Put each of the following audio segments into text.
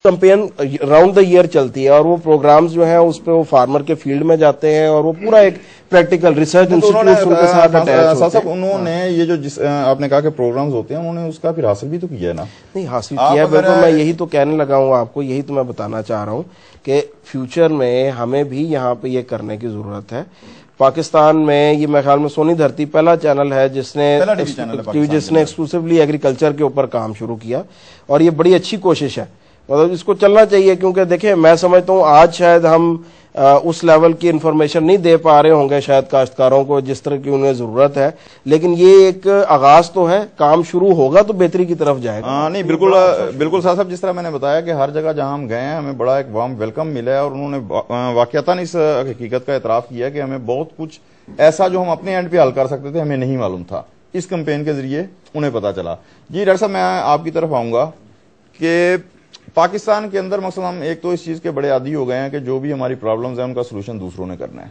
Campaign round the year چلتی ہے اور وہ پروگرامز جو ہیں اس پہ وہ فارمر کے فیلڈ میں جاتے ہیں اور وہ پورا ایک پریکٹیکل ریسرچ انسٹیٹیوٹ کے ساتھ اٹیچ ہوتے ہیں. انہوں نے یہ جو آپ نے کہا کہ پروگرامز ہوتے ہیں انہوں نے اس کا پھر حاصل بھی تو کیا ہے نا. نہیں حاصل کیا ہے بالکل. میں یہی تو کہنے لگا ہوں آپ کو, یہی تو میں بتانا چاہ رہا ہوں کہ فیوچر میں ہمیں بھی یہاں پہ یہ کرنے کی ضرورت ہے. پاکستان میں یہ میرے خیال میں سونی دھرتی پہلا چینل ہے جس نے ایکسکلوسیولی ایگریکلچر کے اوپر کام شروع کیا اور یہ بڑی اچھی کوشش ہے. مطلب اس کو چلنا چاہیے کیونکہ دیکھیں میں سمجھتا ہوں آج شاید ہم اس لیول کی انفارمیشن نہیں دے پا رہے ہوں گے شاید کاشتکاروں کو جس طرح کی انہیں ضرورت ہے, لیکن یہ ایک آغاز تو ہے, کام شروع ہوگا تو بہتری کی طرف جائے گا. نہیں بالکل بالکل صاحب, جس طرح میں نے بتایا کہ ہر جگہ جہاں ہم گئے ہیں ہمیں بڑا ایک وارم ویلکم ملا ہے اور انہوں نے واقعتاً اس حقیقت کا اعتراف کیا کہ ہمیں بہت کچھ ایسا جو ہم اپنے اینڈ پہ حل کر سکتے تھے ہمیں نہیں معلوم تھا, اس کمپین کے ذریعے انہیں پتا چلا. جی ڈاکٹر صاحب میں آپ کی طرف آؤں گا کہ پاکستان کے اندر مثلا ہم ایک تو اس چیز کے بڑے عادی ہو گئے ہیں کہ جو بھی ہماری پرابلمز ہیں ان کا سولوشن دوسروں نے کرنا ہے,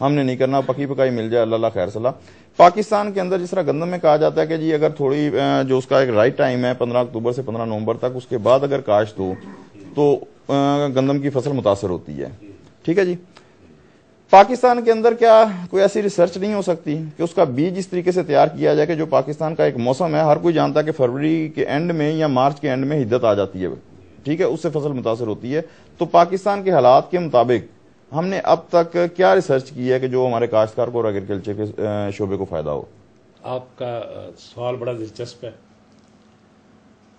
ہم نے نہیں کرنا, پکی پکائی مل جائے اللہ خیر صلاح. پاکستان کے اندر جس طرح گندم میں کہا جاتا ہے کہ جی اگر تھوڑی جو اس کا ایک رائٹ ٹائم ہے 15 اکتوبر سے 15 نومبر تک, اس کے بعد اگر کاشت ہو تو گندم کی فصل متاثر ہوتی ہے. ٹھیک ہے جی, پاکستان کے اندر کیا کوئی ایسی ریسرچ نہیں ہو سکتی کہ اس کا بیج اس طریقے سے تیار کیا جائے کہ جو پاکستان کا ایک موسم ہے, ہر کوئی جانتا ہے کہ فروری کے اینڈ میں یا مارچ کے اینڈ میں حدت آ جاتی ہے, ٹھیک ہے, اس سے فصل متاثر ہوتی ہے. تو پاکستان کے حالات کے مطابق ہم نے اب تک کیا ریسرچ کی ہے کہ جو ہمارے کاشتکار کو اور ایگریکلچر کے شعبے کو فائدہ ہو؟ آپ کا سوال بڑا دلچسپ ہے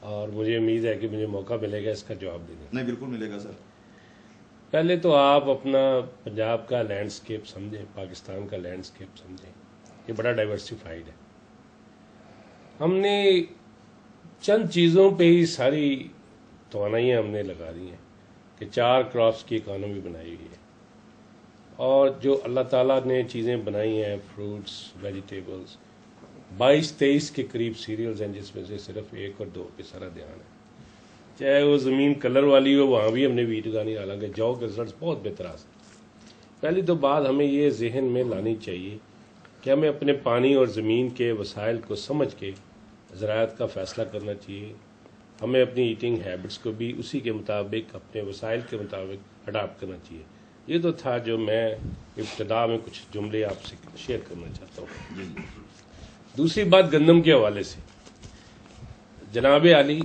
اور مجھے امید ہے کہ مجھے موقع ملے گا اس کا جواب دینے. نہیں بالکل ملے گا سر. پہلے تو آپ اپنا پنجاب کا لینڈسکیپ سمجھیں, پاکستان کا لینڈسکیپ سمجھیں, یہ بڑا ڈائیورسفائڈ ہے. ہم نے چند چیزوں پہ ہی ساری توانائیاں ہم نے لگا دی ہیں کہ 4 کراپس کی اکانومی بنائی ہوئی ہے اور جو اللہ تعالیٰ نے چیزیں بنائی ہیں فروٹس ویجیٹیبلز 22-23 کے قریب سیریلز ہیں جس میں سے صرف 1 اور 2 پہ سارا دھیان ہے. چاہے وہ زمین کلر والی ہو وہاں بھی ہم نے ویٹ اگانی, حالانکہ جو کے رزلٹس بہت بہتر آ سکتے. پہلی تو بات ہمیں یہ ذہن میں لانی چاہیے کہ ہمیں اپنے پانی اور زمین کے وسائل کو سمجھ کے زراعت کا فیصلہ کرنا چاہیے. ہمیں اپنی ایٹنگ ہیبٹس کو بھی اسی کے مطابق اپنے وسائل کے مطابق اڈاپٹ کرنا چاہیے. یہ تو تھا جو میں ابتدا میں کچھ جملے آپ سے شیئر کرنا چاہتا ہوں. دوسری بات گندم کے حوالے سے, جناب عالی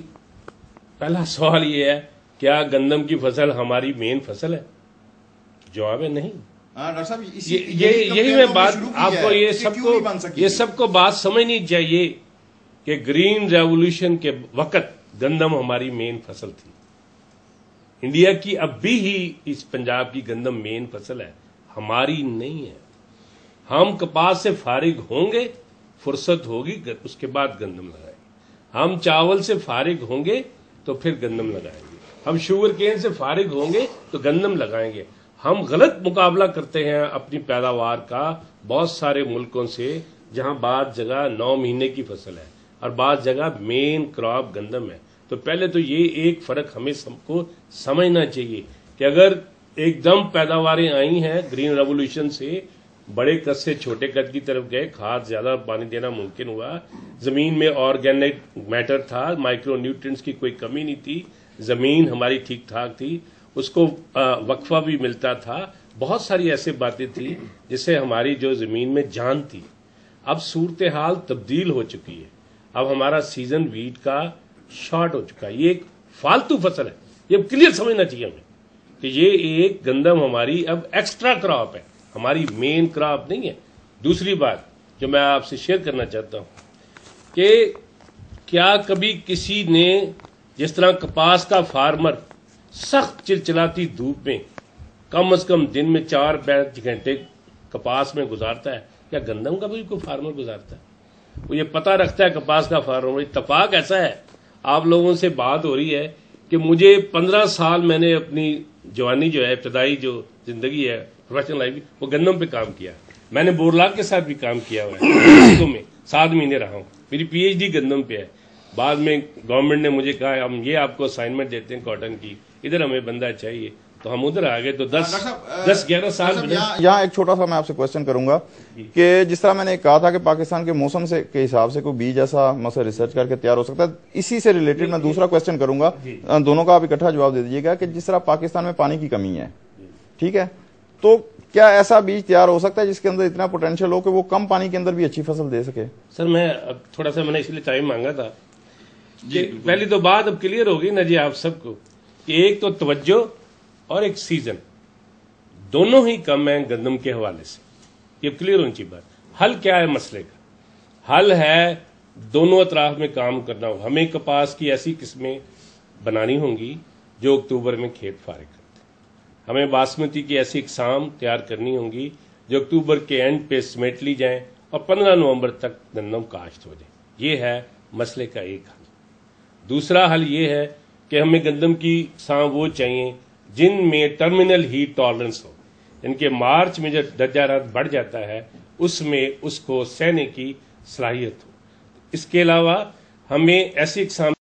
پہلا سوال یہ ہے کیا گندم کی فصل ہماری مین فصل ہے؟ جواب ہے نہیں. یہی میں بات آپ کو یہ سب کو بات سمجھنی چاہیے کہ گرین ریولوشن کے وقت گندم ہماری مین فصل تھی. انڈیا کی اب بھی ہی اس پنجاب کی گندم مین فصل ہے, ہماری نہیں ہے. ہم کپاس سے فارغ ہوں گے, فرصت ہوگی اس کے بعد گندم لگائیں گے. ہم چاول سے فارغ ہوں گے تو پھر گندم لگائیں گے. ہم شوگر کین سے فارغ ہوں گے تو گندم لگائیں گے. ہم غلط مقابلہ کرتے ہیں اپنی پیداوار کا بہت سارے ملکوں سے جہاں بعض جگہ 9 مہینے کی فصل ہے اور بعض جگہ مین کراپ گندم ہے. تو پہلے تو یہ ایک فرق ہمیں سب کو سمجھنا چاہیے کہ اگر ایک دم پیداواریں آئی ہیں گرین ریولوشن سے, بڑے قد سے چھوٹے قد کی طرف گئے, کھاد زیادہ پانی دینا ممکن ہوا, زمین میں آرگینک میٹر تھا, مائکرو نیوٹرینٹس کی کوئی کمی نہیں تھی, زمین ہماری ٹھیک ٹھاک تھی, اس کو وقفہ بھی ملتا تھا, بہت ساری ایسی باتیں تھیں جس سے ہماری جو زمین میں جان تھی. اب صورتحال تبدیل ہو چکی ہے. اب ہمارا سیزن ویٹ کا شارٹ ہو چکا ہے. یہ ایک فالتو فصل ہے, یہ کلیئر سمجھنا چاہیے ہمیں کہ یہ ایک گندم ہماری اب ایکسٹرا کراپ ہے, ہماری مین کراپ نہیں ہے. دوسری بات جو میں آپ سے شیئر کرنا چاہتا ہوں کہ کیا کبھی کسی نے جس طرح کپاس کا فارمر سخت چلچلاتی دھوپ میں کم از کم دن میں 4-5 گھنٹے کپاس میں گزارتا ہے, کیا گندم کا بھی کوئی فارمر گزارتا ہے؟ وہ یہ پتہ رکھتا ہے کپاس کا فارمر. اتفاق ایسا ہے, آپ لوگوں سے بات ہو رہی ہے کہ مجھے 15 سال میں نے اپنی جوانی جو ہے ابتدائی جو زندگی ہے پروفیشنل لائف وہ گندم پہ کام کیا. میں نے بورلاگ کے ساتھ بھی کام کیا ہوا ہے, میں 7 مہینے رہا ہوں. میری پی ایچ ڈی گندم پہ ہے. بعد میں گورنمنٹ نے مجھے کہا ہم یہ آپ کو اسائنمنٹ دیتے ہیں کاٹن کی, ادھر ہمیں بندہ چاہیے. تو ہم ادھر آ گئے تو 10-11 سال یہاں ایک چھوٹا سا میں آپ سے کوشچن کروں گا کہ جس طرح میں نے کہا تھا کہ پاکستان کے موسم سے کے حساب سے کوئی بیج ایسا مسئلہ ریسرچ کر کے تیار ہو سکتا ہے، اسی سے ریلیٹڈ میں دوسرا کوشچن کروں گا، دونوں کا آپ اکٹھا جواب دے دیجیے گا کہ جس طرح پاکستان میں پانی کی کمی ہے، ٹھیک ہے، تو کیا ایسا بیج تیار ہو سکتا ہے جس کے اندر اتنا پوٹینشیل ہو کہ وہ کم پانی کے اندر بھی اچھی فصل دے سکے؟ سر میں تھوڑا سا میں نے اس لیے ٹائم مانگا تھا کہ پہلی تو بات اب کلیئر ہوگی نا جی آپ سب کو کہ ایک تو توجہ اور ایک سیزن دونوں ہی کم ہیں گندم کے حوالے سے، یہ کلیئر ہونی چاہیے بات۔ حل کیا ہے مسئلے کا؟ حل ہے دونوں اطراف میں کام کرنا ہو، ہمیں کپاس کی ایسی قسمیں بنانی ہوں گی جو اکتوبر میں کھیت فارغ کرتے، ہمیں باسمتی کی ایسی اقسام تیار کرنی ہوں گی جو اکتوبر کے اینڈ پہ سمیٹ لی جائیں اور 15 نومبر تک گندم کاشت ہو جائے۔ یہ ہے مسئلے کا ایک حل۔ دوسرا حل یہ ہے کہ ہمیں گندم کی اقسام وہ چاہیے جن میں ٹرمینل ہیٹ ٹالرنس ہو، ان کے مارچ میں جب درجہ حرارت بڑھ جاتا ہے اس میں اس کو سہنے کی صلاحیت ہو۔ اس کے علاوہ ہمیں ایسی اقسام